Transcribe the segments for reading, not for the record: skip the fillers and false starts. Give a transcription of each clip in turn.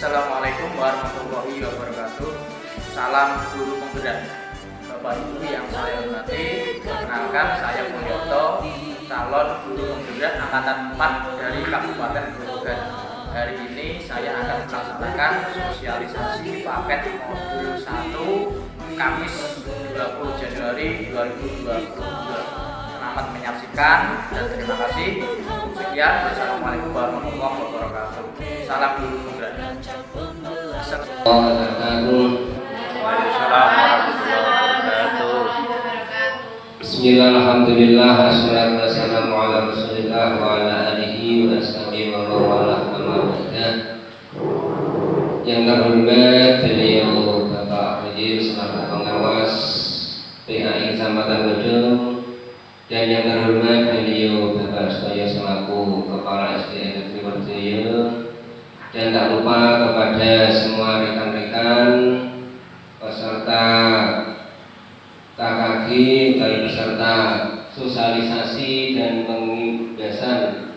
Assalamualaikum warahmatullahi wabarakatuh. Salam guru penggerak. Bapak Ibu yang saya hormati, perkenalkan saya Mulyoto, calon guru penggerak angkatan 4 dari Kabupaten Grobogan. Hari ini saya akan melaksanakan sosialisasi paket modul 1 Kamis 20 Januari 2022. Selamat menyaksikan dan terima kasih. Sekian, wassalamualaikum warahmatullahi wabarakatuh. Salam guru penggerak. Bismillah, alhamdulillah, wassalatu wassalamu ala rasulillah wa ala alihi wa ashabihi wa mawalah amma ba'da. Yang terhormat beliau Bapak Haji selaku pengawas PAI Kecamatan Gedung, dan yang terhormat beliau Bapak Soyo selaku Kepala SDN Negeri Werdoyo, dan tak lupa kepada semua rekan-rekan peserta KKG dari peserta sosialisasi dan pembebasan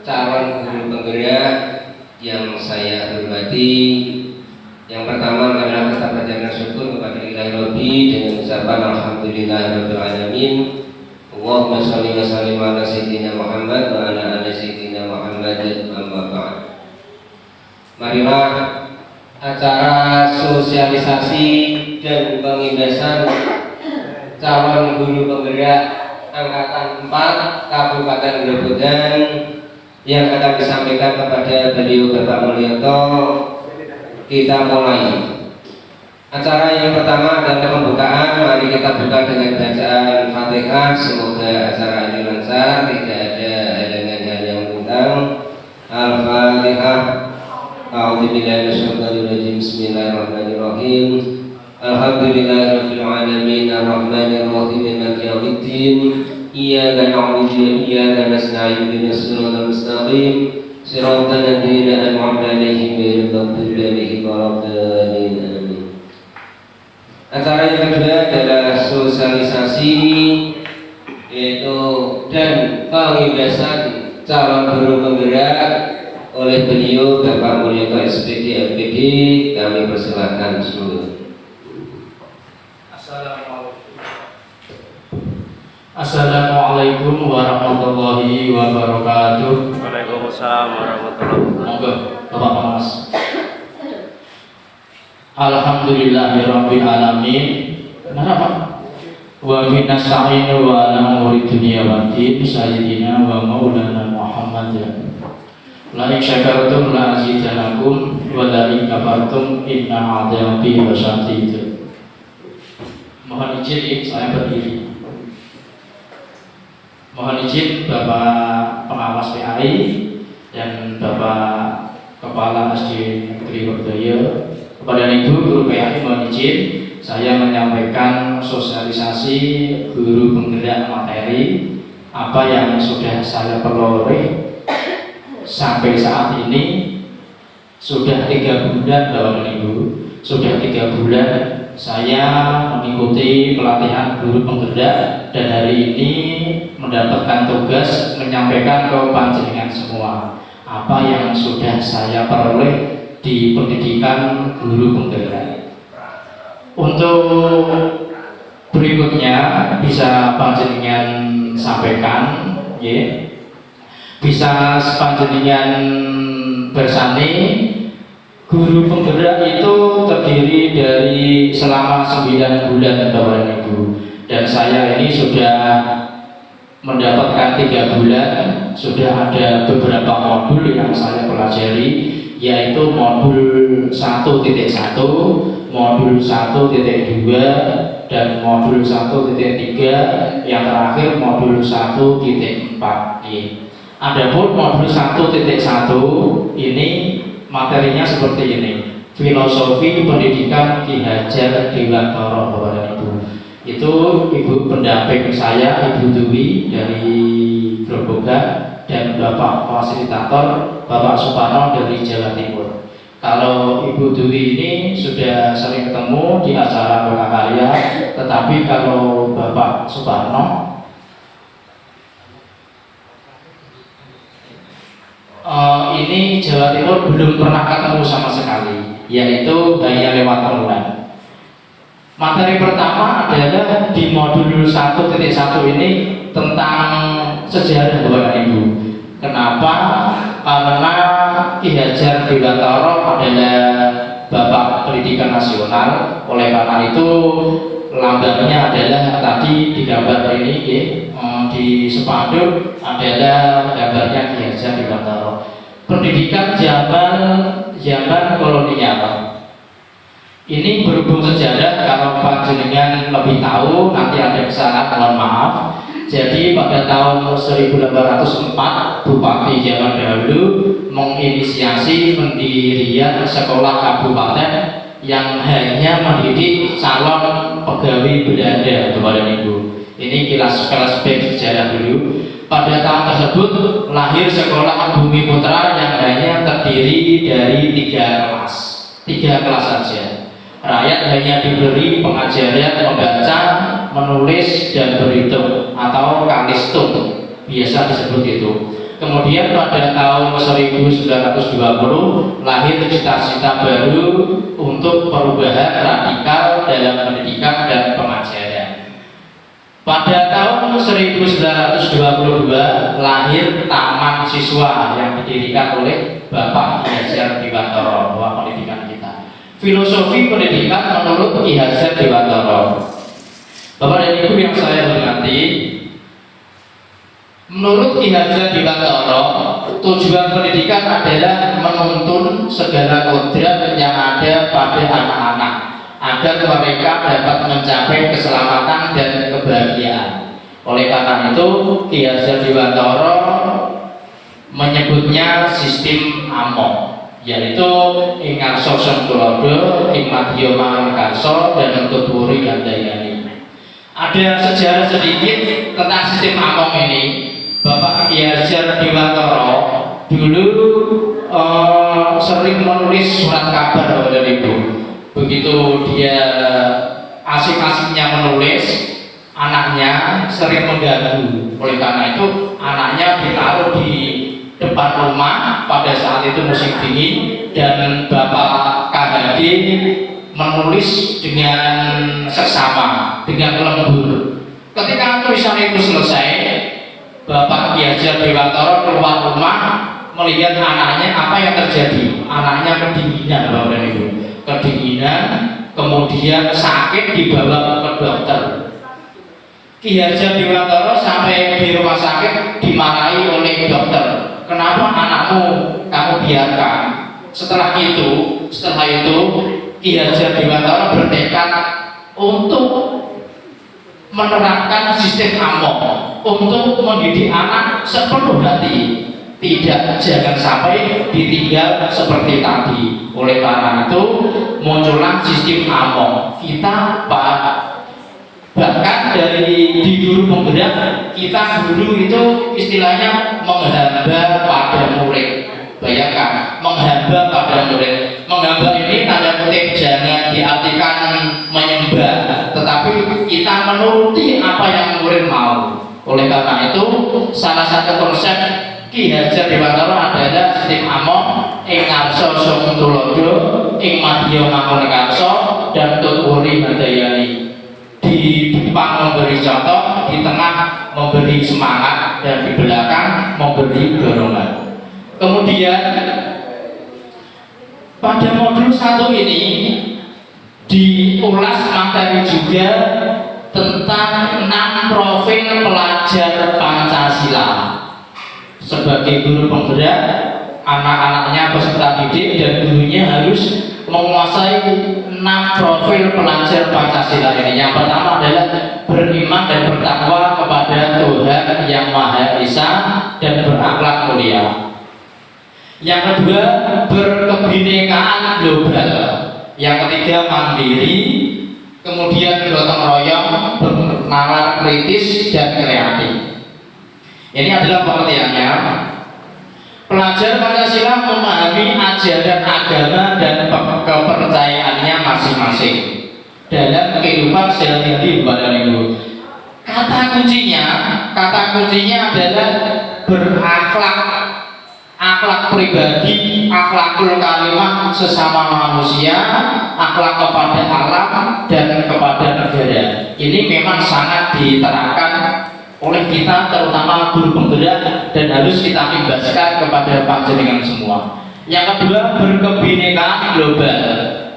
calon guru penggerak yang saya hormati. Yang pertama adalah kita panjatkan syukur kepada Ilahi Rabbi dengan ucapan alhamdulillahirabbil alamin. Allahumma shalli wa sallim ala sayyidina Muhammad wa ala ali sayyidina Muhammad, amma ba'd. Marilah acara sosialisasi dan pembebasan calon guru penggerak angkatan 4 Kabupaten Grobogan yang akan disampaikan kepada beliau Bapak Mulyoto. Kita mulai. Acara yang pertama adalah pembukaan. Mari kita buka dengan bacaan Fatihah. Semoga acara ini lancar, tidak ada halangan hal yang mengundang. Al-Fatihah. A'udzubillahi minasyaitonir rajim. Bismillahirrahmanirrahim. Alhamdulillahirabbil alamin arrahmanir rahim maliki yaumiddin. Iyyaka na'budu wa iyyaka nasta'in ihdinas siratal mustaqim. Siratal ladzina an'amta 'alaihim ghairil maghdubi 'alaihim waladdallin. Amin. Acara yang kedua adalah sosialisasi yaitu dan pembebasan calon guru penggerak oleh beliau Bapak Mulyoto SPD LPD. Kami persilakan seluruh. Assalamualaikum warahmatullahi wabarakatuh. Waalaikumsalam warahmatullahi wabarakatuh. Monggo Bapak Mas. Alhamdulillahirabbil alamin. Kenapa? Wa binasta'inu wa ala umuri dunya waddin sayyidina wa maulana Muhammad. La in syakartum la azidanakum wa la in kafartum inna 'adzabi lasyadid. Mohon izin saya berdiri. Mohon izin Bapak Pengawas PAI dan Bapak Kepala SD Negeri Werdoyo. Kepada Ibu Guru PAI mohon izin saya menyampaikan sosialisasi guru penggerak materi apa yang sudah saya peroleh sampai saat ini. Sudah 3 bulan Bapak Ibu, sudah 3 bulan saya mengikuti pelatihan guru penggerak dan hari ini mendapatkan tugas menyampaikan ke panjenengan semua apa yang sudah saya peroleh di pendidikan guru penggerak. Untuk berikutnya bisa panjenengan sampaikan, ya. Bisa panjenengan bersani. Guru penggerak itu terdiri dari selama 9 bulan Bapak Ibu, dan saya ini sudah mendapatkan 3 bulan. Sudah ada beberapa modul yang saya pelajari, yaitu modul 1.1, modul 1.2, dan modul 1.3, yang terakhir modul 1.4. Adapun modul 1.1 ini materinya seperti ini: filosofi pendidikan Ki Hajar Dewantara Bapak Ibu. Itu Ibu pendamping saya, Ibu Dwi dari Grobogan, dan Bapak fasilitator Bapak Suparno dari Jawa Timur. Kalau Ibu Dwi ini sudah sering ketemu di acara prakarya, tetapi kalau Bapak Suparno ini Jawa Timur belum pernah ketemu sama sekali, yaitu hanya lewat online. Materi pertama adalah di modul 1.1 ini tentang sejarah Bapak Ibu. Kenapa? Karena Ki Hajar Dewantara adalah Bapak Pendidikan Nasional. Oleh karena itu lambangnya adalah tadi di gambar ini di spanduk adalah gambarnya Ki Hajar Dewantara. Pendidikan zaman kolonial. Ini berhubung sejarah, kalau panjenengan lebih tahu nanti ada kesalahan, mohon maaf. Jadi pada tahun 1804 Bupati zaman dahulu menginisiasi pendirian sekolah kabupaten yang hanya mendidik calon pegawai Belanda, Bapak dan Ibu. Ini kilas flashback sejarah dulu. Pada tahun tersebut lahir sekolah Bumi Putra yang hanya terdiri dari 3 kelas saja. Rakyat hanya diberi pengajaran membaca, menulis, dan berhitung atau kalistung, biasa disebut itu. Kemudian pada tahun 1920 lahir cita-cita baru untuk perubahan radikal dalam pendidikan dan pengajaran. Pada tahun 1922 lahir Taman Siswa yang didirikan oleh Bapak Ki Hajar Dewantara, Bapak Pendidikan kita. Filosofi pendidikan menurut Ki Hajar Dewantara. Bapak dan Ibu yang saya hormati, menurut Ki Hajar Dewantara, tujuan pendidikan adalah menuntun segala kodrat yang ada pada anak-anak agar mereka dapat mencapai keselamatan dan kebahagiaan. Oleh karena itu, Ki Hajar Dewantara menyebutnya sistem AMO, yaitu ing ngarsa tulodo, ing madya mangan karsa, dan tuturi gandayani. Ada sejarah sedikit tentang sistem AMO ini. Bapak Ki Hajar Dewantara dulu sering menulis surat kabar kepada Ibu. Begitu dia asik-asiknya menulis, anaknya sering mengganggu. Oleh karena itu anaknya ditaruh di depan rumah pada saat itu musim dingin, dan Bapak KHD menulis dengan seksama, dengan lembur. Ketika tulisan itu selesai, Bapak Ki Hajar Dewantara keluar rumah melihat anaknya, apa yang terjadi? Anaknya kedinginan, Bapak dan Ibu. Kedinginan, kemudian sakit, dibawa ke dokter. Ki Hajar Dewantara sampai di rumah sakit dimarahi oleh dokter. Kenapa anakmu kamu biarkan? Setelah itu Ki Hajar Dewantara bertekad untuk menerapkan sistem AMO, untuk mendidik anak sepenuh hati, jangan sampai ditinggal seperti tadi. Oleh karena itu muncullah sistem AMO. Kita bahkan dari di guru penggerak, kita dulu itu istilahnya menghamba pada murid. Bayangkan, menghamba pada murid. Menghamba ini tanda kutip jangan diartikan menyembah, tetapi kita menuruti apa yang murid mau. Oleh karena itu, salah satu konsep Ki Hajar Dewantara adalah sistem AMO ing ngarsa tulodo, ing madya mangun karsa, dan tuturi gandayani. Di depan memberi contoh, di tengah memberi semangat, dan di belakang memberi dorongan. Kemudian pada modul 1 ini diulas materi juga tentang 6 profil pelajar Pancasila. Sebagai guru penggerak, anak-anaknya peserta didik dan gurunya harus menguasai 6 profil pelajar Pancasila ini. Yang pertama adalah beriman dan bertakwa kepada Tuhan Yang Maha Esa dan berakhlak mulia. Yang kedua, berkebinekaan global. Yang ketiga, mandiri. Kemudian gotong royong, bernalar kritis, dan kreatif. Ini adalah pengertiannya. Pelajar Pancasila memahami ajaran agama dan kepercayaannya masing-masing dalam kehidupan sehari-hari. Bapak dan Ibu, kata kuncinya adalah berakhlak. akhlak pribadi, akhlakul karimah sesama manusia, akhlak kepada alam dan kepada negara. Ini memang sangat diterapkan oleh kita, terutama guru penggerak, dan harus kita imbaskan kepada panjenengan semua. Yang kedua, berkebinekaan global.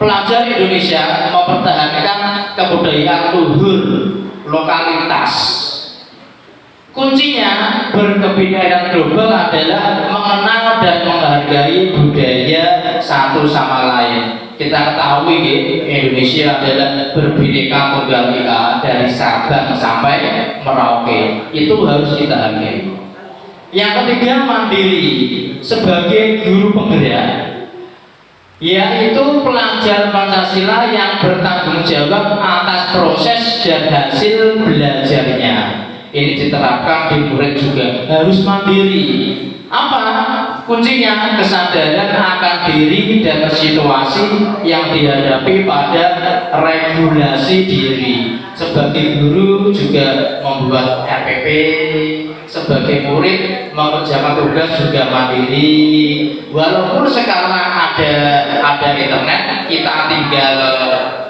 Pelajar Indonesia mempertahankan kebudayaan luhur lokalitas. Kuncinya berkebinekaan global adalah mengenal dan menghargai budaya satu sama lain. Kita ketahui Indonesia adalah berbineka tunggal ika dari Sabang sampai Merauke. Itu harus kita hargai. Yang ketiga, mandiri sebagai guru penggerak, yaitu pelajar Pancasila yang bertanggung jawab atas proses dan hasil belajarnya. Ini diterapkan di murid juga, harus mandiri. Apa kuncinya? Kesadaran akan diri dan situasi yang dihadapi pada regulasi diri. Sebagai guru juga membuat RPP, sebagai murid mengerjakan tugas juga mandiri. Walaupun sekarang ada internet, kita tinggal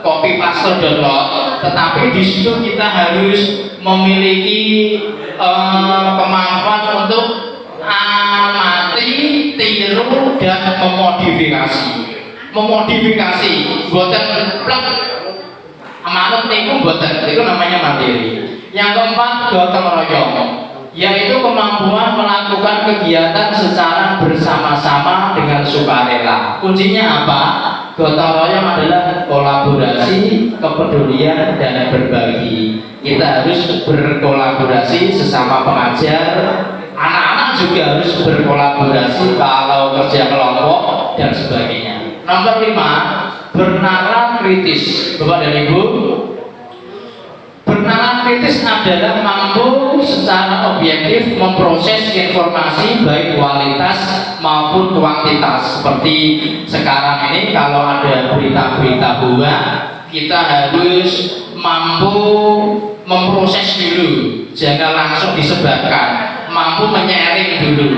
copy paste download, tetapi di situ kita harus memiliki kemampuan untuk amati, tiru, dan memodifikasi buatan plek amanat itu namanya mandiri. Yang keempat, gotong royong, yaitu kemampuan melakukan kegiatan secara bersama-sama dengan sukarela. Kuncinya apa? Gotong royong adalah kolaborasi, kepedulian, dan berbagi. Kita harus berkolaborasi sesama pengajar, anak-anak juga harus berkolaborasi kalau kerja kelompok dan sebagainya. Nomor 5, bernalar kritis. Bapak dan Ibu, bernalar kritis adalah mampu secara objektif memproses informasi baik kualitas maupun kuantitas. Seperti sekarang ini kalau ada berita-berita bohong, kita harus mampu memproses dulu, jangan langsung disebarkan, mampu menyaring dulu.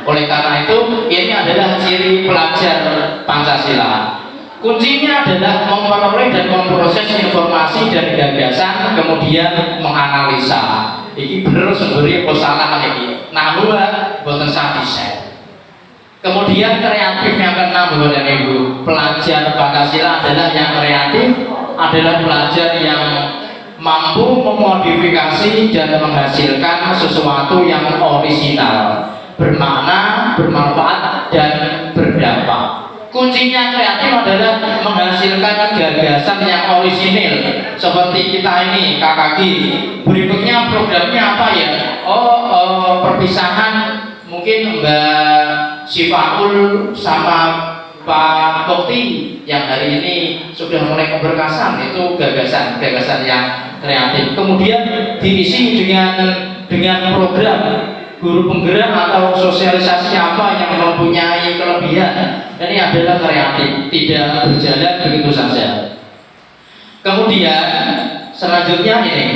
Oleh karena itu, ini adalah ciri pelajar Pancasila. Kuncinya adalah memperoleh dan memproses informasi dan gagasan, kemudian menganalisa. Ini benar sebenarnya salah ini. Nah, bukan satisfied. Kemudian kreatif yang keenam, Bapak dan Ibu, pelajar Pancasila adalah yang kreatif, adalah pelajar yang mampu memodifikasi dan menghasilkan sesuatu yang orisinal, bermakna, bermanfaat, dan berdampak. Kuncinya kreatif adalah menghasilkan gagasan yang orisinil, seperti kita ini KKG. Berikutnya programnya apa ya? Perpisahan mungkin Mbak Sifaul sama Pak Bukti yang hari ini sudah mulai keberkasan. Itu gagasan yang kreatif. Kemudian diisi dengan program guru penggerak atau sosialisasi apa yang mempunyai kelebihan. Ini adalah kreatif, tidak berjalan begitu saja. Kemudian selanjutnya ini,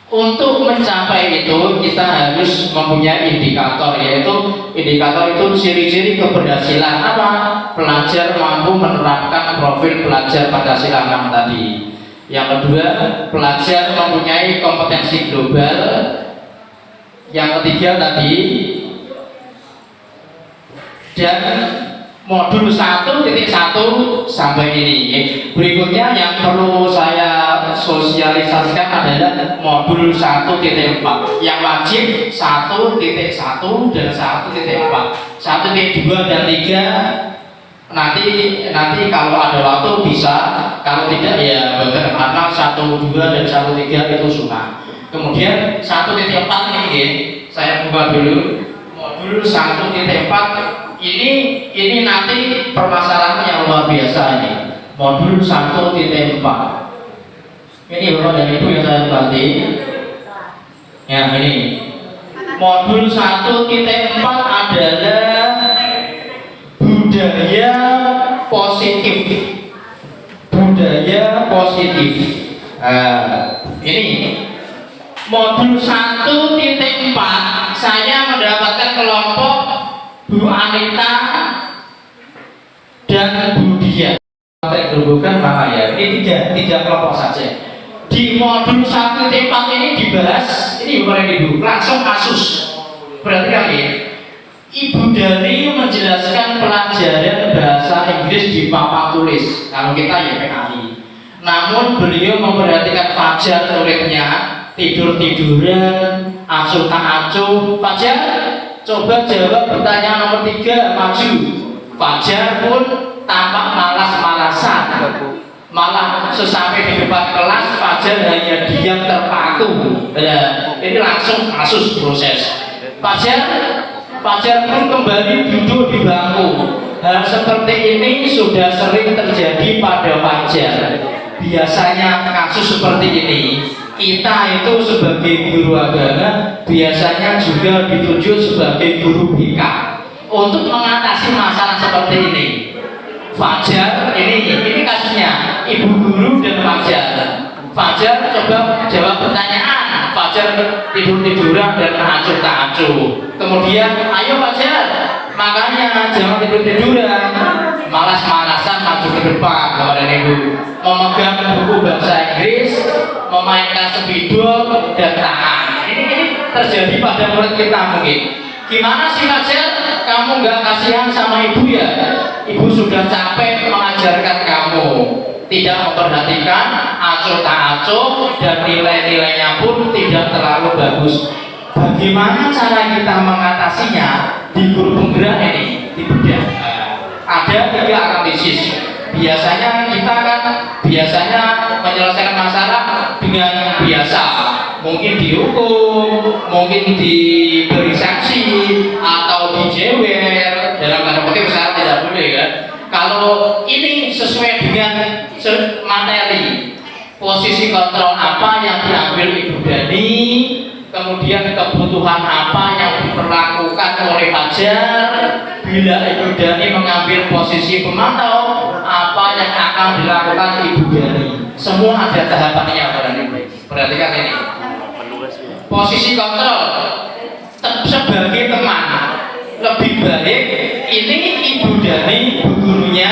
untuk mencapai itu kita harus mempunyai indikator, yaitu indikator itu ciri-ciri keberhasilan apa? Pelajar mampu menerapkan profil pelajar Pancasila 6 tadi. Yang kedua, pelajar mempunyai kompetensi global. Yang ketiga tadi, dan modul 1.1 sampai ini. Berikutnya yang perlu saya sosialisasikan adalah modul 1.4 yang wajib 1.1 dan 1.4. 1.2 dan 3 nanti kalau ada waktu bisa, kalau tidak ya karena 1.2 dan 1.3 itu sunnah. Kemudian 1.4 ini saya buka dulu. Modul 1.4 ini nanti permasalahan yang luar biasa ini. Modul 1.4 ini Bapak dan Ibu yang saya hormati. Ya, ini modul 1.4 adalah budaya positif. Budaya positif. Ini modul 1.4 saya mendapatkan kelompok Bu Anita dan Bu Dia. Bukan mana ya? Ini tiga kelompok saja. Di modul 1.4 ini dibahas, ini bukan Ibu, langsung kasus. Berarti kali ya, Ibu Dani menjelaskan pelajaran bahasa Inggris di papan tulis. Kalau kita ya PKI. Namun beliau memperhatikan Fajar muridnya tidur-tiduran, asuh tak acuh. Fajar, coba jawab pertanyaan nomor 3, maju. Fajar pun tampak malas-malasan. Malah sesampai di depan kelas Fajar hanya diam terpaku. Ini langsung kasus proses. Fajar pun kembali duduk di bangku. Hal seperti ini sudah sering terjadi pada Fajar. Biasanya kasus seperti ini kita itu sebagai guru agama biasanya juga ditunjuk sebagai guru BK untuk mengatasi masalah seperti ini. Fajar ini kasusnya Ibu guru dan Fajar. Fajar coba jawab pertanyaan. Fajar tidur-tiduran dan acuh tak acuh. Kemudian ayo Fajar, makanya jangan tidur-tiduran, malas-malasan maju ke depan kepada Ibu, memegang buku bahasa Inggris, memainkan spidol dan tangan. Ini terjadi pada murid kita mungkin. Gimana sih Fajar? Kamu nggak kasihan sama ibu ya? Ibu sudah capek mengajarkan kamu, tidak memperhatikan, acuh tak acuh, dan nilai-nilainya pun tidak terlalu bagus. Bagaimana cara kita mengatasinya di guru penggerak ini? Di bedah. Ada 3 analisis. Biasanya kita kan menyelesaikan masalah dengan biasa. Mungkin dihukum, mungkin diberi sanksi, atau dijewer. Dalam tanda kutip besar tidak boleh kan. Kalau ini sesuai dengan materi, posisi kontrol apa yang diambil Ibu Dani, kemudian kebutuhan apa yang diperlakukan oleh Fajar, bila Ibu Dani mengambil posisi pemantau, apa yang akan dilakukan Ibu Dani. Semua ada tahapannya pada ini. Perhatikan ini. Posisi kontrol sebagai teman lebih baik ini Ibu Dani, Bu gurunya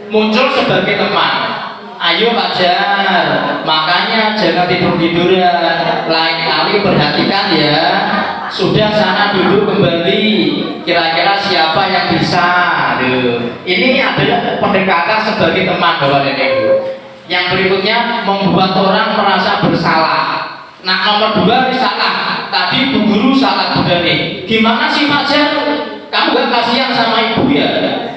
muncul sebagai teman. Ayo Fajar, makanya jangan tidur-tiduran. Lain kali perhatikan ya. Sudah sana duduk kembali. Kira-kira siapa yang bisa? Aduh. Ini adalah pendekatan sebagai teman Bapak dan Ibu. Yang berikutnya membuat orang merasa bersalah. Nah nomor 2 salah. Tadi Bu guru salah Bu Dani. Gimana sih Fajar? Kamu gak kasihan sama ibu ya?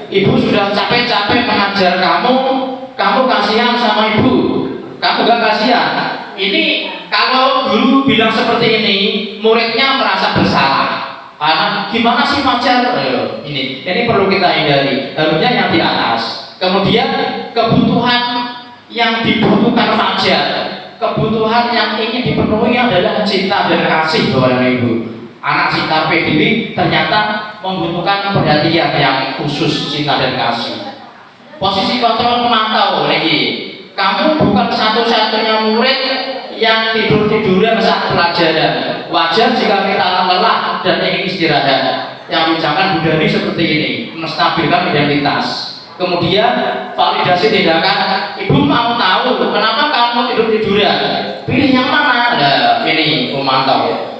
Ibu sudah capek-capek mengajar kamu kasihan sama ibu. Kamu gak kasihan. Ini kalau guru bilang seperti ini, muridnya merasa bersalah. Karena gimana sih Fajar? Ini perlu kita hindari. Harusnya yang di atas. Kemudian kebutuhan yang dibutuhkan Fajar, kebutuhan yang ingin dipenuhi adalah cinta dan kasih Bapak dan Ibu. Anak si karpe diri ternyata membutuhkan perhatian yang khusus, cinta dan kasih. Posisi kontrol pemantau lagi. Kamu bukan satu-satunya murid yang tidur-tiduran saat pelajaran. Wajar jika kita lelah dan ingin istirahat. Yang diucapkan Bu Dani seperti ini, menstabilkan identitas. Kemudian validasi tindakan. Ibu mau tahu kenapa kamu tidur-tiduran? Pilih yang mana? Nah, ini pemantau.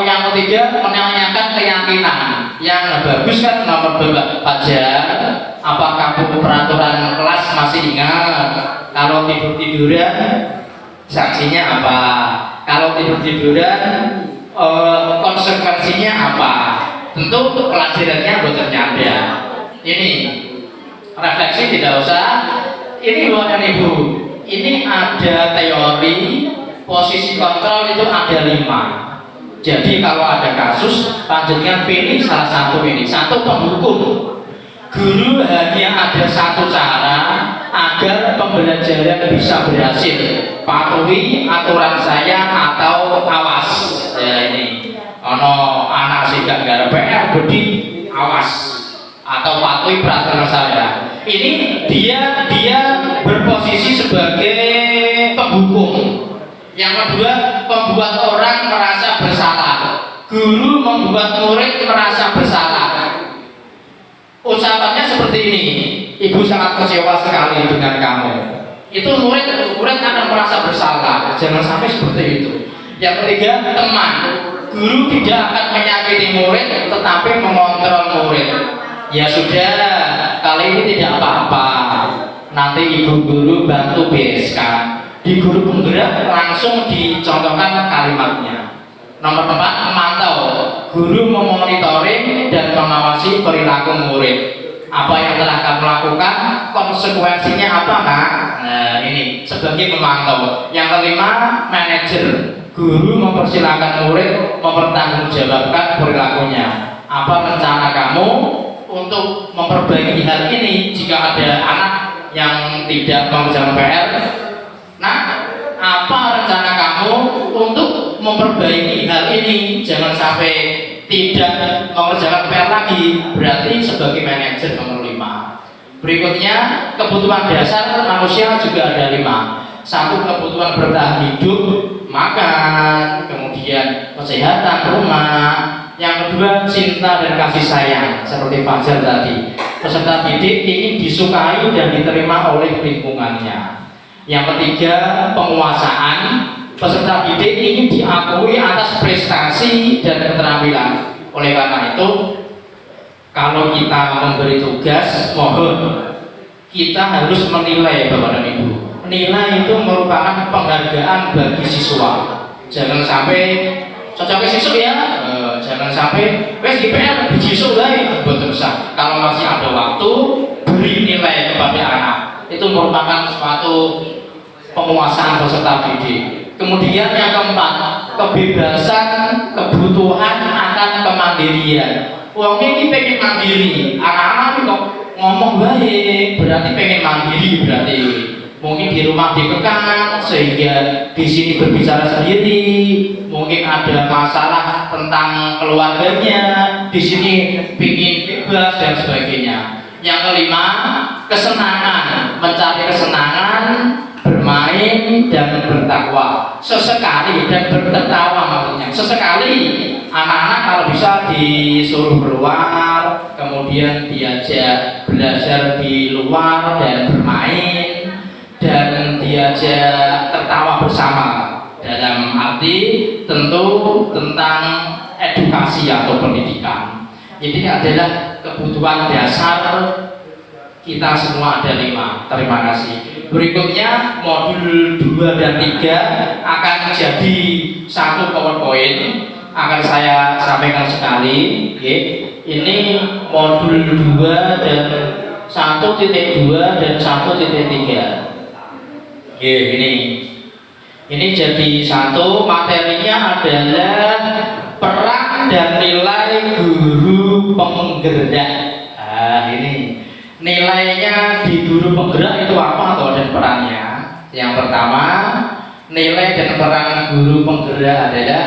Yang ketiga menanyakan keyakinan. Yang bagus kan nomor 2 Fajar. Apakah kamu peraturan kelas masih ingat? Kalau tidur-tiduran sanksinya apa? Kalau tidur-tiduran konsekuensinya apa? Tentu pelajarannya boten nyanda. Ini refleksi tidak usah. Ini Bapak dan Ibu. Ini ada teori posisi kontrol itu ada 5. Jadi kalau ada kasus, panjenengan pilih salah satu ini. Satu penghukum. Guru hanya ada satu cara agar pembelajaran bisa berhasil. Patuhi aturan saya atau awas. Ya ini. Ono anak sih gak gara PR, jadi awas atau patuhi peraturan saya. Ini dia berposisi sebagai penghukum. Yang kedua, membuat orang merasa bersalah. Guru membuat murid merasa bersalah. Ucapannya seperti ini, ibu sangat kecewa sekali dengan kamu. Itu murid akan merasa bersalah. Jangan sampai seperti itu. Yang ketiga, teman. Guru tidak akan menyakiti murid, tetapi mengontrol murid. Ya sudah, kali ini tidak apa-apa. Nanti ibu guru bantu bereskan. Di guru penggerak langsung dicontohkan kalimatnya. Nomor 4, memantau. Guru memonitoring dan mengawasi perilaku murid. Apa yang telah kamu lakukan, konsekuensinya apa, Kak? Nah, ini sebagai pemantau. Yang kelima, manajer. Guru mempersilahkan murid mempertanggungjawabkan perilakunya. Apa rencana kamu untuk memperbaiki hal ini jika ada anak yang tidak mengerjakan PR? Nah, apa rencana kamu untuk memperbaiki hal ini? Jangan sampai tidak mengerjakan PR lagi. Berarti sebagai manajer nomor 5. Berikutnya, kebutuhan dasar manusia juga ada 5. 1, kebutuhan bertahan hidup, makan, kemudian kesehatan rumah. Yang kedua, cinta dan kasih sayang, seperti Fajar tadi. Peserta didik ingin disukai dan diterima oleh lingkungannya. Yang ketiga, penguasaan. Peserta didik ingin diakui atas prestasi dan keterampilan. Oleh karena itu, kalau kita memberi tugas, mohon kita harus menilai, Bapak dan Ibu. Nilai itu merupakan penghargaan bagi siswa. Jangan sampai cocoknya siswa ya, jangan sampai wes IPR siswa lah, betul sah. Kalau masih ada waktu, beri nilai kepada anak. Itu merupakan suatu penguasaan peserta didik. Kemudian yang keempat, kebebasan, kebutuhan akan kemandirian. Uang ini pengen mandiri, anak-anak ini kok ngomong baik, berarti pengen mandiri berarti. Mungkin di rumah dikekang sehingga di sini berbicara sendiri. Mungkin ada masalah tentang keluarganya, di sini pingin bebas dan sebagainya. Yang kelima, kesenangan, mencari kesenangan, bermain dan bertakwa. Sesekali dan bertertawa maksudnya. Sesekali anak-anak kalau bisa disuruh keluar, kemudian diajak belajar di luar dan bermain, dan diajak tertawa bersama, dalam arti tentu tentang edukasi atau pendidikan. Ini adalah kebutuhan dasar kita semua, ada 5. Terima kasih. Berikutnya modul 2 dan 3 akan jadi satu PowerPoint, akan saya sampaikan sekali. Ini modul 2 dan 1.2 dan 1.3. Ini jadi satu. Materinya adalah peran dan nilai guru penggerak. Ini nilainya di guru penggerak itu apa atau dan perannya. Yang pertama, nilai dan peran guru penggerak adalah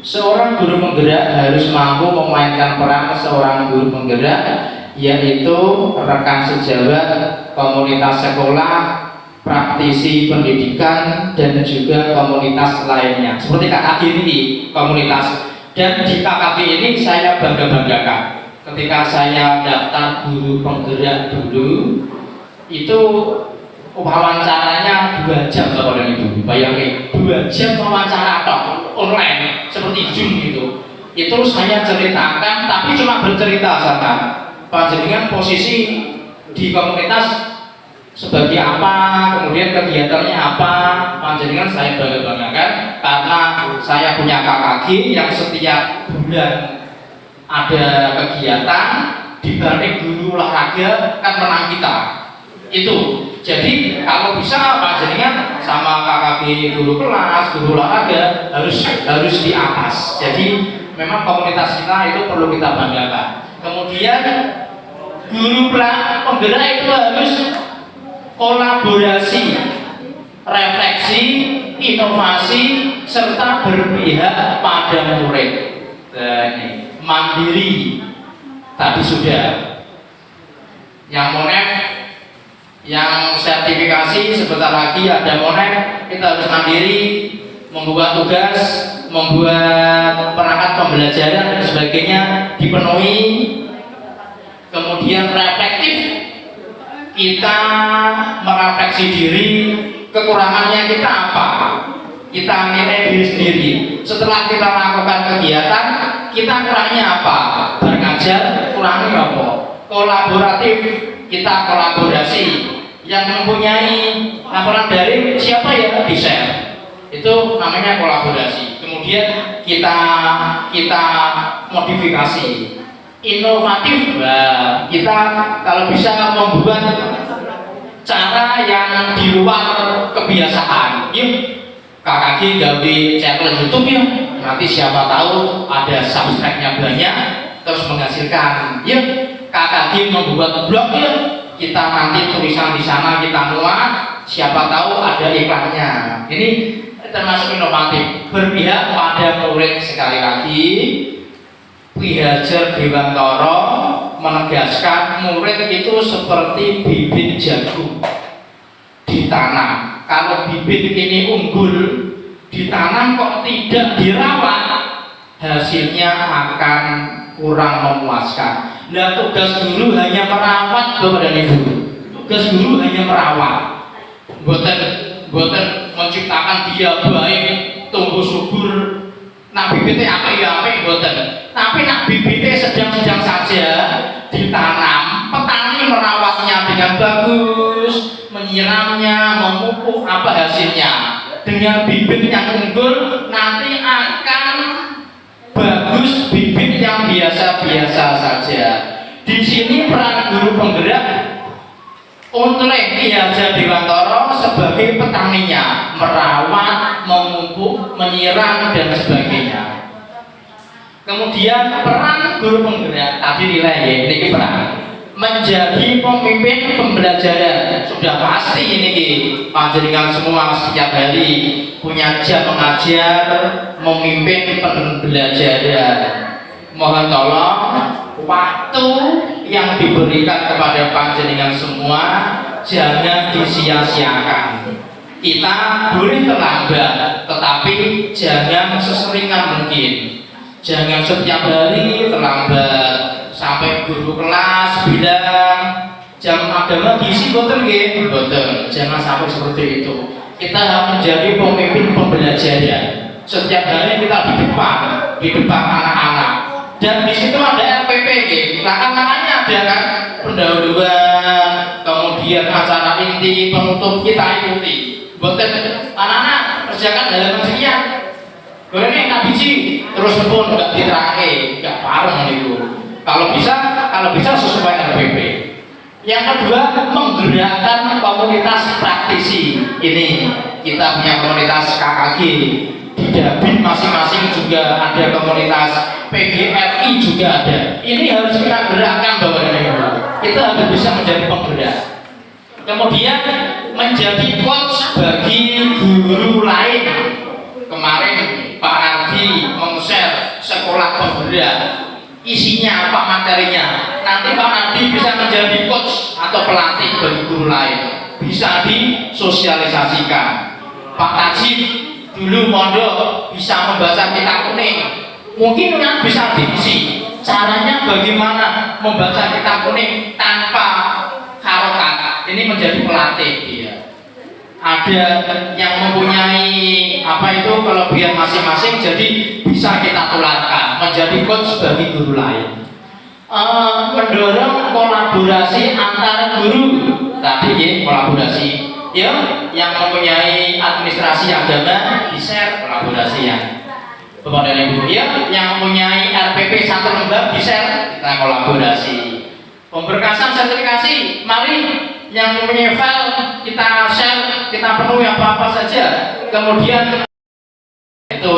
seorang guru penggerak harus mampu memainkan peran seorang guru penggerak, yaitu rekan sejawat, komunitas sekolah, praktisi pendidikan, dan juga komunitas lainnya. Seperti KKG ini komunitas, dan di KKG ini saya bangga-banggakan. Ketika saya daftar guru penggerak dulu, itu wawancaranya 2 jam, Bapak dan Ibu. Bayangin, 2 jam wawancara online seperti Zoom gitu. Itu saya ceritakan, tapi cuma bercerita sama panjenengan posisi di komunitas sebagai apa, kemudian kegiatannya apa. Panjenengan saya bangga-banggakan karena saya punya KKG yang setiap bulan ada kegiatan, dibanding guru olahraga kan menang kita. Itu jadi kalau bisa panjenengan sama KKG guru kelas, guru olahraga harus di atas. Jadi memang komunitas kita itu perlu kita banggakan. Kemudian guru penggerak itu harus kolaborasi, refleksi, inovasi, serta berpihak pada murid. Ini mandiri tadi sudah. Yang monet, yang sertifikasi sebentar lagi ada monet. Kita harus mandiri, membuat tugas, membuat perangkat pembelajaran dan sebagainya dipenuhi. Kemudian reflektif, kita merefleksi diri, kekurangannya kita apa, kita nilai diri sendiri. Setelah kita melakukan kegiatan, kita kurangnya apa, belajar kurangnya apa. Kolaboratif, kita kolaborasi. Yang mempunyai laporan daring siapa ya, di share, itu namanya kolaborasi. Kemudian kita modifikasi. Inovatif, kita kalau bisa membuat cara yang di luar kebiasaan. Yuk, KKG gawe channel YouTube ya, nanti siapa tahu ada subscribe-nya banyak terus menghasilkan. Yuk, KKG membuat blog ya, kita nanti tulisan di sana kita muat, siapa tahu ada iklannya. Ini termasuk inovatif, berpihak pada murid. Sekali lagi, Ki Hajar Dewantara menegaskan murid itu seperti bibit jagung ditanam. Kalau bibit ini unggul, ditanam kok tidak dirawat, hasilnya akan kurang memuaskan. Nah, tugas guru hanya merawat, Bapak dan Ibu. Tugas guru hanya merawat, buatan menciptakan dia baik, tumbuh subur. Nah, bibitnya apa buatan. Tapi nak bibitnya sedang-sedang saja ditanam, petani merawatnya dengan bagus, menyiramnya, memupuk, apa hasilnya? Dengan bibit yang unggul nanti akan bagus bibit yang biasa-biasa saja. Di sini peran guru penggerak oleh Ki Hajar Dewantara sebagai petaninya, merawat, memupuk, menyiram dan sebagainya. Kemudian peran guru penggerak tadi nilai ya, ini peran menjadi pemimpin pembelajaran. Sudah pasti ini panjenengan semua setiap hari punya jam mengajar, memimpin pembelajaran. Mohon tolong waktu yang diberikan kepada panjenengan semua jangan disia-siakan. Kita boleh terlambat, tetapi jangan seseringan mungkin. Jangan setiap hari terlambat sampai guru kelas bilang jam agama diisi boten nggih, boten. Jangan sampai seperti itu. Kita harus menjadi pemimpin pembelajaran. Setiap hari kita di depan anak-anak. Dan di situ ada RPP nggih. Lahan-lahannya ada kan, pendahuluan, kemudian acara inti, penutup kita ikuti. Boten anak-anak kerjakan halaman sekian. Ini nggak biji, terus pun nggak diterangke, nggak pareng itu. Kalau bisa sesuai RPP. Yang kedua, menggerakkan komunitas praktisi. Ini kita punya komunitas KKG di Dabin, masing-masing juga ada komunitas, PGRI juga ada. Ini harus kita gerakkan, Bapak dan Ibu. Kita harus bisa menjadi penggerak. Kemudian menjadi coach bagi guru lain. Kemarin Pak Nardi meng-share sekolah penggerak, isinya apa materinya. Nanti Pak Nardi bisa menjadi coach atau pelatih bagi guru lain, bisa disosialisasikan. Pak Tajib dulu mondok bisa membaca kitab kuning, mungkin kan bisa diisi. Caranya bagaimana membaca kitab kuning tanpa harokat, ini menjadi pelatih dia. Ada yang mempunyai apa itu kelebihan masing-masing, jadi bisa kita tularkan menjadi coach bagi guru lain. Mendorong kolaborasi antar guru tadi ya, kolaborasi ya, yang mempunyai administrasi agama di-share kolaborasinya. Bapak dan Ibu ya, yang mempunyai RPP satu lembar di-share, kita kolaborasi. Pemberkasan sertifikasi, mari yang mempunyai file kita share, kita penuhi apa-apa saja. Kemudian itu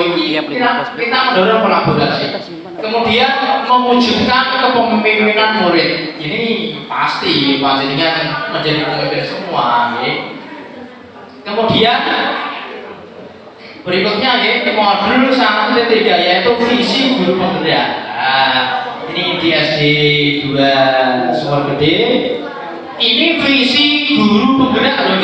kita mendorong kolaborasi. Kemudian mewujudkan kepemimpinan murid. Ini pasti panjenengan menjadi pemimpin semua. Ya. Kemudian berikutnya ya, modul 1.3 yaitu visi guru penggerak. Ini di SD 2 Sumur Gede. Ini visi guru penggerak loh,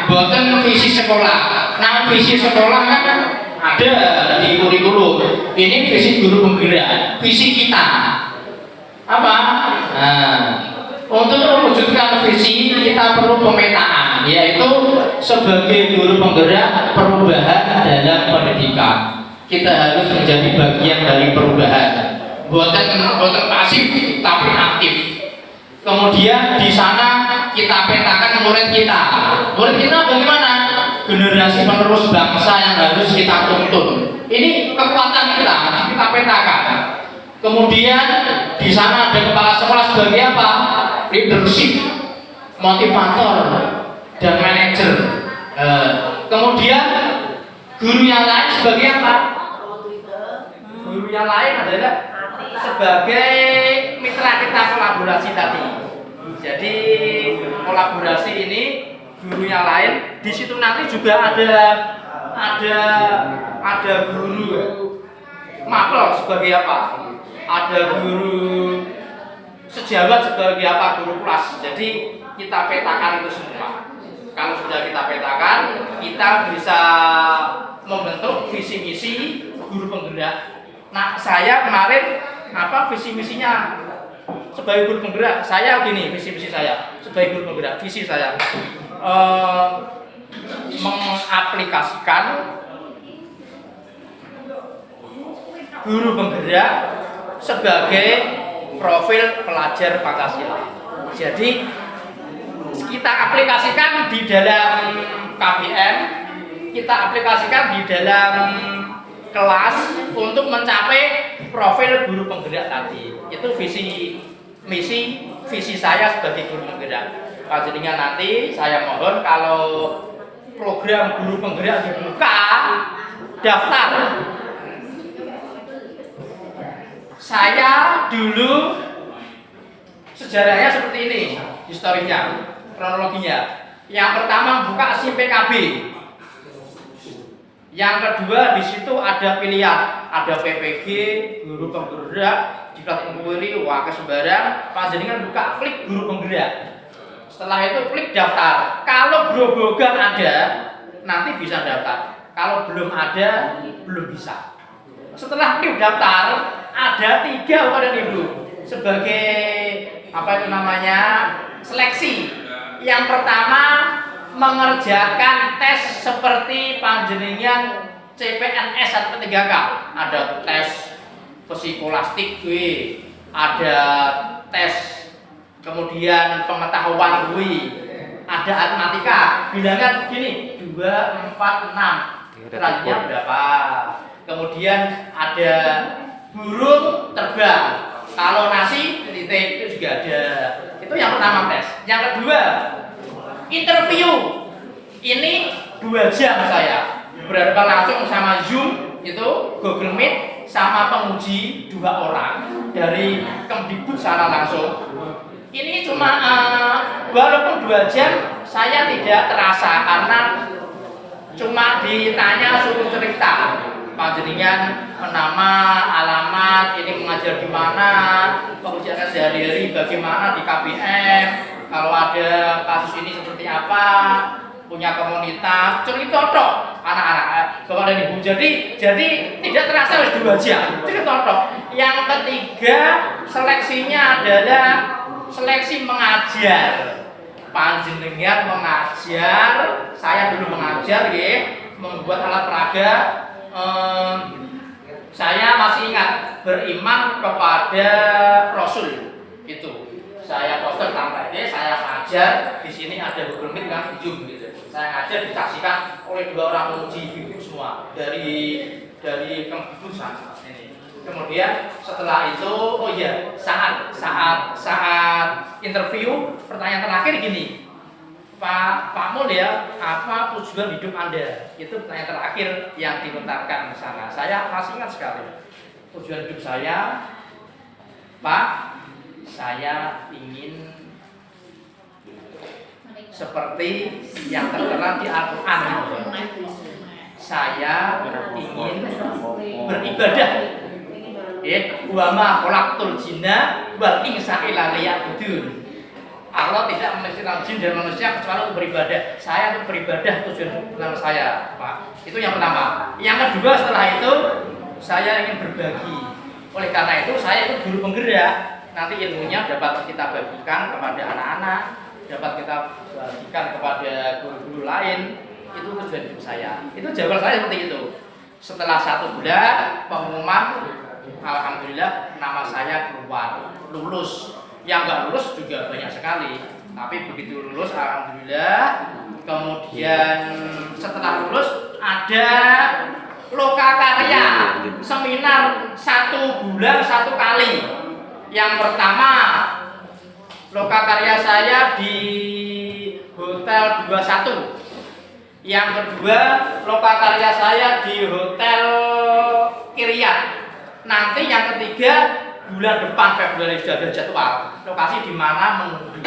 boten visi sekolah. Nah, visi sekolah kan Ada di kurikulum. Ini visi guru penggerak, visi kita. Apa? Nah, untuk mewujudkan visi kita perlu pemetaan, yaitu sebagai guru penggerak perubahan dalam pendidikan. Kita harus menjadi bagian dari perubahan, bukan pasif tapi aktif. Kemudian di sana kita petakan murid kita. Murid kita bagaimana? Generasi penerus bangsa yang harus kita tuntun. Ini kekuatan kita petakan. Kemudian di sana ada kepala sekolah sebagai apa? Leadership, motivator, dan manajer. Kemudian guru yang lain sebagai apa? Guru yang lain adalah sebagai mitra kita kolaborasi tadi. Jadi kolaborasi ini guru yang lain di situ nanti juga ada guru mapel sebagai apa? Ada guru sejawat sebagai apa? Guru kelas. Jadi kita petakan itu semua. Kalau sudah kita petakan, kita bisa membentuk visi misi guru penggerak. Nah, saya kemarin visi misinya sebagai guru penggerak. Saya gini visi misi saya sebagai guru penggerak. Visi saya mengaplikasikan guru penggerak sebagai profil pelajar Pancasila. Jadi kita aplikasikan di dalam KBM, kita aplikasikan di dalam kelas untuk mencapai profil guru penggerak tadi. Itu visi saya sebagai guru penggerak. Jadinya nanti saya mohon kalau program guru penggerak dibuka daftar. Saya dulu sejarahnya seperti ini, historinya, kronologinya. Yang pertama buka SIM PKB. Yang kedua di situ ada pilihan, ada PPG, guru penggerak, diklat inquiry, wakil sembarang. Panjenengan buka klik guru penggerak. Setelah itu klik daftar. Kalau grobogan ada, nanti bisa daftar. Kalau belum ada, belum bisa. Setelah klik daftar, ada 3 Bapak dan Ibu sebagai seleksi. Yang pertama mengerjakan tes seperti panjenengan CPNS atau 3K. Ada tes psikolastik, ada tes kemudian pengetahuan, ada matematika. Bilangan gini 2, 4, 6. Selanjutnya berapa? Kemudian ada burung terbang. Kalau nasi titik itu juga ada. Itu yang pertama tes. Yang kedua interview. Ini 2 jam saya berhadapan langsung sama Zoom, itu Google Meet, sama penguji 2 orang dari Kemdikbud secara langsung. Ini cuma walaupun 2 jam saya tidak terasa karena cuma ditanya suruh cerita. Panjenengan nama, alamat, ini mengajar di mana, pekerjaan sehari-hari bagaimana di KBM, kalau ada kasus ini seperti apa, punya komunitas, cerita tok anak-anak Bapak dan Ibu. Jadi tidak terasa 2 jam, cerita tok. Yang ketiga seleksinya adalah seleksi mengajar. Panjenengan mengajar, saya dulu mengajar membuat alat peraga. Saya masih ingat beriman kepada Rasul itu. Saya poster sampai saya ngajar di sini ada Google Meet dengan Zoom gitu. Saya ngajar disaksikan oleh 2 orang penguji itu semua dari Kemdikbud ini. Kemudian setelah itu saat interview pertanyaan terakhir gini. Pak Mul ya, apa tujuan hidup Anda? Itu pertanyaan terakhir yang dilontarkan di sana. Saya masih ingat sekali. Tujuan hidup saya, Pak, saya ingin seperti yang tertera di Al-Quran. Saya ingin beribadah. Wa ma khalaqtul jinna wal insa illa liya'budun. Allah tidak menciptakan jin dan manusia kecuali untuk beribadah. Saya untuk beribadah tujuan utama saya, Pak. Itu yang pertama. Yang kedua, setelah itu saya ingin berbagi. Oleh karena itu saya itu guru penggerak. Nanti ilmunya dapat kita bagikan kepada anak-anak, dapat kita bagikan kepada guru-guru lain. Itu tujuan hidup saya. Itu jawaban saya seperti itu. Setelah 1 bulan pengumuman, alhamdulillah nama saya keluar, lulus. Yang nggak lulus juga banyak sekali. Tapi begitu lulus, alhamdulillah. Kemudian setelah lulus ada lokakarya seminar 1 bulan 1 kali. Yang pertama lokakarya saya di Hotel 21. Yang kedua lokakarya saya di Hotel Kiriat. Nanti yang ketiga bulan depan Februari sudah ada jadwal lokasi di mana menunggu.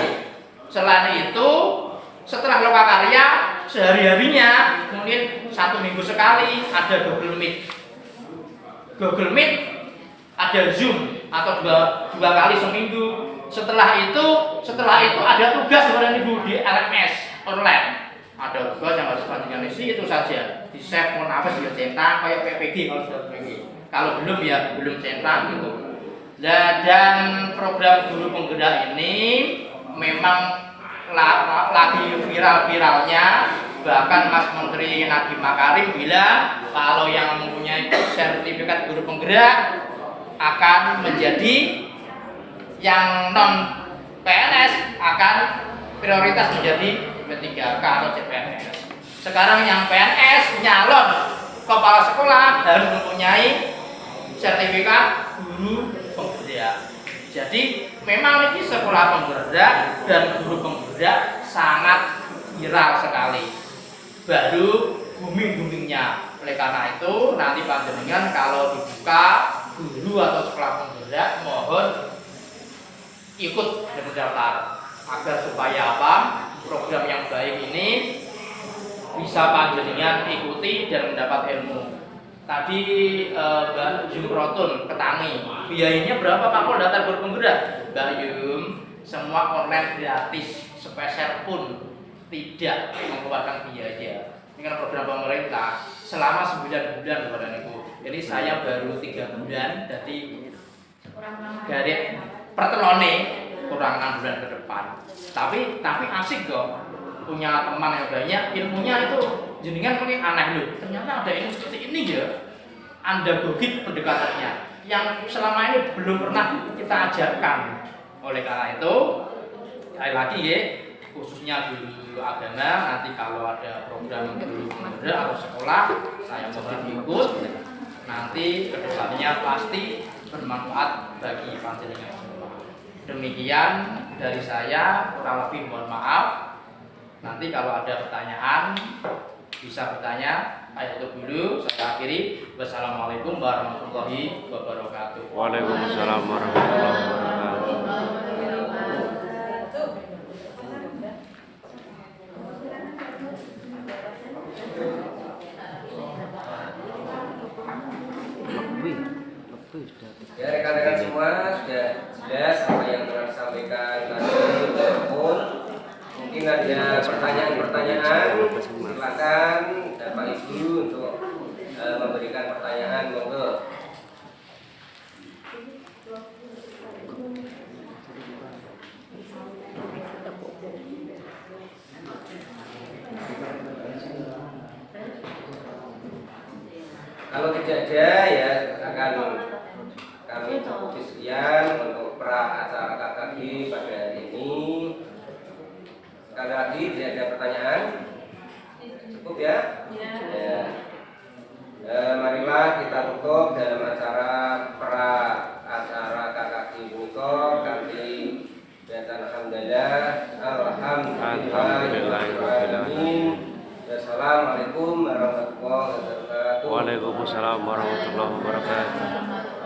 Selain itu setelah lokakarya sehari-harinya mungkin 1 minggu sekali ada Google Meet. Google Meet ada Zoom atau dua kali seminggu. Setelah itu ada tugas sebenarnya Ibu di LMS online. Ada tugas yang harus panjangan isi itu saja. Di save mau nafas juga centang kayak PPG kalau sudah PPG. Kalau belum ya belum centang gitu. Dan program guru penggerak ini memang lagi viral-viralnya. Bahkan Mas Menteri Nadiem Makarim bilang kalau yang mempunyai sertifikat guru penggerak akan menjadi yang non PNS akan prioritas menjadi P3K atau CPNS. Sekarang yang PNS nyalon kepala sekolah harus mempunyai sertifikat guru penggerak. Jadi memang ini sekolah penggerak dan guru penggerak sangat viral sekali. Baru booming-boomingnya. Oleh karena itu nanti panjenengan kalau dibuka guru atau sekolah penggerak mohon ikut berdaftar agar supaya apa program yang baik ini bisa panjenengan ikuti dan mendapat ilmu. Tadi Mbak Jumrotun Ketangi, biayanya berapa Pak kalau daftar guru penggerak? Mbak Yum, semua online gratis, sepeser pun tidak mengeluarkan biaya. Ini kan program pemerintah selama 9 bulan kepada Ibu. Jadi saya baru 3 bulan, jadi garis pertelone kurang 6 bulan ke depan. Tapi asik dong. Punya teman yang banyak, ilmunya itu jenengan mungkin aneh loh. Ternyata ada ilmu seperti ini ya. Anda gogit pendekatannya yang selama ini belum pernah kita ajarkan. Oleh karena itu, sekali lagi ya, khususnya guru agama nanti kalau ada program guru penggerak atau sekolah, saya mohon ikut. Nanti kedepannya pasti bermanfaat bagi panjenengan semua. Demikian dari saya, kurang lebih mohon maaf. Nanti kalau ada pertanyaan bisa bertanya. Itu dulu saya akhiri. Wassalamualaikum warahmatullahi wabarakatuh. Waalaikumsalam warahmatullahi wabarakatuh. Ya rekan-rekan semua sudah jelas apa yang telah disampaikan tadi maupun mungkin ada pertanyaan-pertanyaan, silakan Bapak Ibu untuk memberikan pertanyaan monggo. Kalau tidak ada ya akan kami cukup sekian untuk pra acara KKG pada hari ini. Sekali lagi tidak ada pertanyaan, cukup ya? Ya. Marilah kita tutup dalam acara pra acara KKG Buniko kali dan alhamdulillah alhamdulillahirobbilalamin. Wassalamualaikum warahmatullahi wabarakatuh. Waalaikumsalam warahmatullahi wabarakatuh.